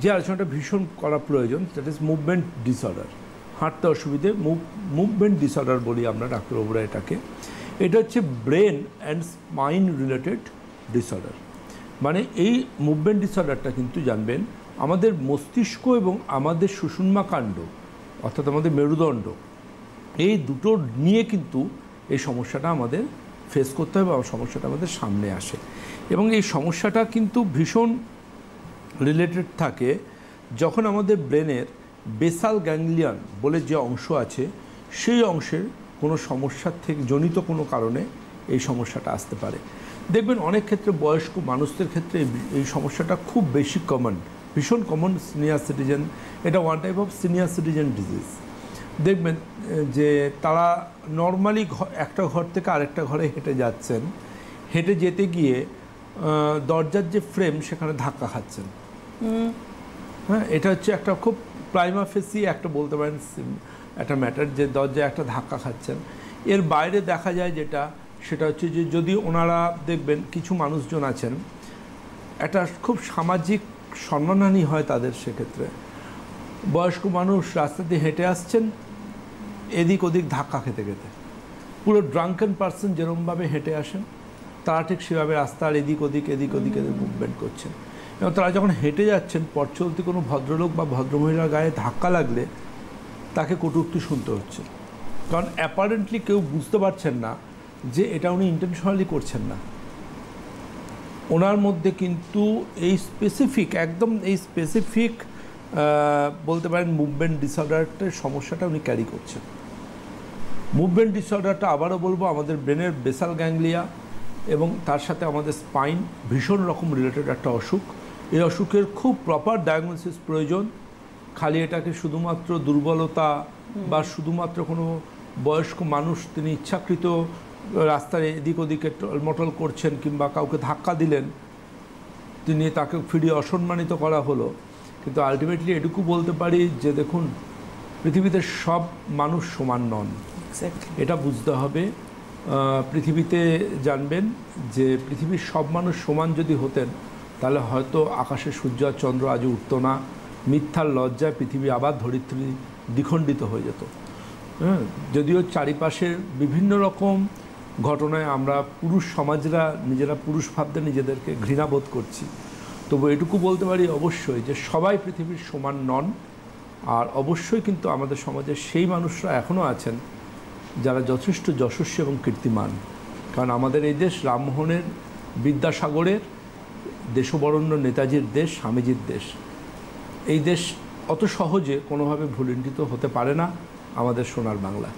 যে আলোচনাটা ভীষণ করা প্রয়োজন, দ্যাট ইজ মুভমেন্ট ডিসঅর্ডার। হাঁটতে অসুবিধে, মুভমেন্ট ডিসঅর্ডার বলি আমরা ডাক্তারবাবুরা এটাকে। এটা হচ্ছে brain and spine related disorder. মানে এই মুভমেন্ট ডিসঅর্ডারটা কিন্তু জানবেন আমাদের মস্তিষ্ক এবং আমাদের সুষুম্না কাণ্ড অর্থাৎ আমাদের মেরুদণ্ড, এই দুটো নিয়ে কিন্তু এই সমস্যাটা আমাদের ফেস করতে হবে, বা সমস্যাটা আমাদের সামনে আসে। এবং এই সমস্যাটা কিন্তু ভীষণ রিলেটেড থাকে যখন আমাদের ব্রেনের বেসাল গ্যাংলিয়ন বলে যে অংশ আছে, সেই অংশের কোনো সমস্যার থেকে জনিত কোনো কারণে এই সমস্যাটা আসতে পারে। দেখবেন অনেক ক্ষেত্রে বয়স্ক মানুষদের ক্ষেত্রে এই সমস্যাটা খুব বেশি কমন, ভীষণ কমন সিনিয়র সিটিজেন। এটা one type of senior citizen disease. দেখবেন যে তারা নর্মালি একটা ঘর থেকে আরেকটা ঘরে হেঁটে যাচ্ছেন, হেঁটে যেতে গিয়ে দরজার যে ফ্রেম সেখানে ধাক্কা খাচ্ছেন। হ্যাঁ, এটা হচ্ছে একটা খুব প্রাইমা ফেসি একটা বলতে পারেন একটা ম্যাটার, যে দরজায় একটা ধাক্কা খাচ্ছেন। এর বাইরে দেখা যায় যেটা, সেটা হচ্ছে যে যদি ওনারা দেখবেন কিছু মানুষজন আছেন, একটা খুব সামাজিক সম্মানহানি হয় তাদের। সেক্ষেত্রে বয়স্ক মানুষ রাস্তা দিয়ে হেঁটে আসছেন, এদিক ওদিক ধাক্কা খেতে খেতে, পুরো ড্রাঙ্কেন পার্সন যেরকমভাবে হেঁটে আসেন তারা ঠিক সেভাবে রাস্তার এদিক ওদিক মুভমেন্ট করছেন। এবং তারা যখন হেঁটে যাচ্ছেন, পথ চলতি কোনো ভদ্রলোক বা ভদ্রমহিলার গায়ে ধাক্কা লাগলে তাকে কটূক্তি শুনতে হচ্ছে, কারণ অ্যাপারেন্টলি কেউ বুঝতে পারছেন না যে এটা উনি ইন্টেনশনালি করছেন না। ওনার মধ্যে কিন্তু এই স্পেসিফিক, একদম এই স্পেসিফিক বলতে পারেন মুভমেন্ট ডিসঅর্ডারটার সমস্যাটা উনি ক্যারি করছেন। মুভমেন্ট ডিসঅর্ডারটা আবারও বলবো আমাদের ব্রেনের বেসাল গ্যাংলিয়া এবং তার সাথে আমাদের স্পাইন ভীষণ রকম রিলেটেড একটা অসুখ। এই অসুখের খুব প্রপার ডায়াগনোসিস প্রয়োজন। খালি এটাকে শুধুমাত্র দুর্বলতা বা শুধুমাত্র কোনো বয়স্ক মানুষ তিনি ইচ্ছাকৃত রাস্তায় এদিক ওদিকে টলমটল করছেন কিংবা কাউকে ধাক্কা দিলেন, তিনি তাকে ফিরিয়ে অসম্মানিত করা হলো, কিন্তু আলটিমেটলি এটুকু বলতে পারি যে দেখুন, পৃথিবীতে সব মানুষ সমান নন, এটা বুঝতে হবে। পৃথিবীতে জানবেন যে পৃথিবীর সব মানুষ সমান যদি হতেন তাহলে হয়তো আকাশে সূর্য আর চন্দ্র আজও উঠত না, মিথ্যার লজ্জায় পৃথিবী আবার ধরিত্রী দ্বিখণ্ডিত হয়ে যেত। হ্যাঁ, যদিও চারিপাশের বিভিন্ন রকম ঘটনায় আমরা পুরুষ সমাজরা নিজেরা পুরুষ ভাবতে নিজেদেরকে ঘৃণাবোধ করছি, তবু এটুকু বলতে পারি অবশ্যই যে সবাই পৃথিবীর সমান নন। আর অবশ্যই কিন্তু আমাদের সমাজে সেই মানুষরা এখনও আছেন যারা যথেষ্ট যশস্বী এবং কীর্তিমান। কারণ আমাদের এই দেশ রামমোহনের, বিদ্যাসাগরের, দেশবরেণ্য নেতাজির দেশ, স্বামীজির দেশ। এই দেশ অত সহজে কোনোভাবে ভুলুণ্ঠিত হতে পারে না আমাদের সোনার বাংলা।